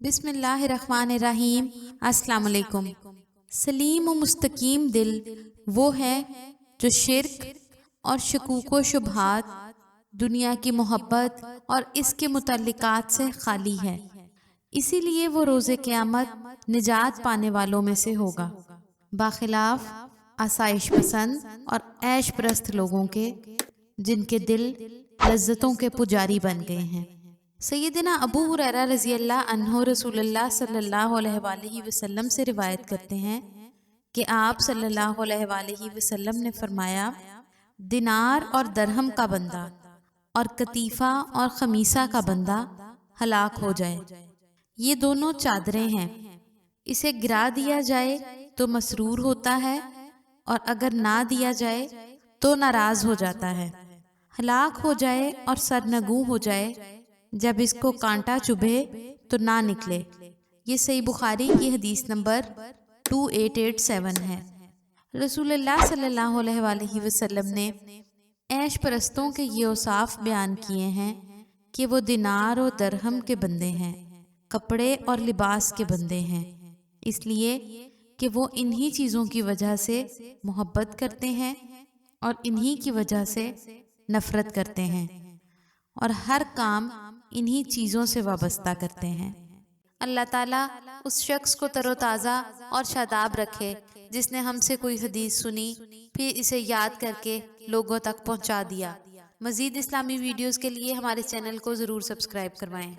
बिस्मिल्लाहिर्रहमानिर्रहीम। अस्सलाम वालेकुम। सलीम व मुस्तकीम दिल वो है जो शिर्क और शकूक व शुबहात, दुनिया की मोहब्बत और इसके मुतल्लिकात से खाली है। इसीलिए वो रोज़े क़यामत निजात पाने वालों में से होगा, बाखिलाफ आसाइश पसंद और ऐश परस्त लोगों के, जिनके दिल लज्जतों के पुजारी बन गए हैं। सैयदना अबू हुरैरा रज़ियल्लाहु अन्हु रसूलुल्लाह सल्लल्लाहु अलैहि वसल्लम से रिवायत करते हैं कि आप सल्लल्लाहु अलैहि वसल्लम ने फरमाया, दिनार और दरहम का बंदा और कतीफ़ा और खमीसा का बंदा हलाक हो जाए। ये दोनों चादरें हैं, इसे गिरा दिया जाए तो मसरूर होता है और अगर ना दिया जाए तो नाराज़ हो जाता है। हलाक हो जाए और सरनगू हो जाए, जब इसको कांटा चुभे तो ना निकले। ये सही बुखारी की हदीस नंबर 2887 है। रसूलुल्लाह सल्लल्लाहु अलैहि वसल्लम ने ऐश परस्तों के ये औसाफ बयान किए हैं कि वो दिनार और दरहम के बंदे हैं, कपड़े और लिबास के बंदे हैं, इसलिए कि वो इन्हीं चीज़ों की वजह से मोहब्बत करते हैं और इन्हीं की वजह से नफ़रत करते हैं और हर काम इन्हीं चीज़ों से वाबस्ता करते हैं। अल्लाह ताला उस शख्स को तरोताज़ा और शादाब रखे जिसने हमसे कोई हदीस सुनी फिर इसे याद करके लोगों तक पहुंचा दिया। मज़ीद इस्लामी वीडियोस के लिए हमारे चैनल को ज़रूर सब्सक्राइब करवाएं।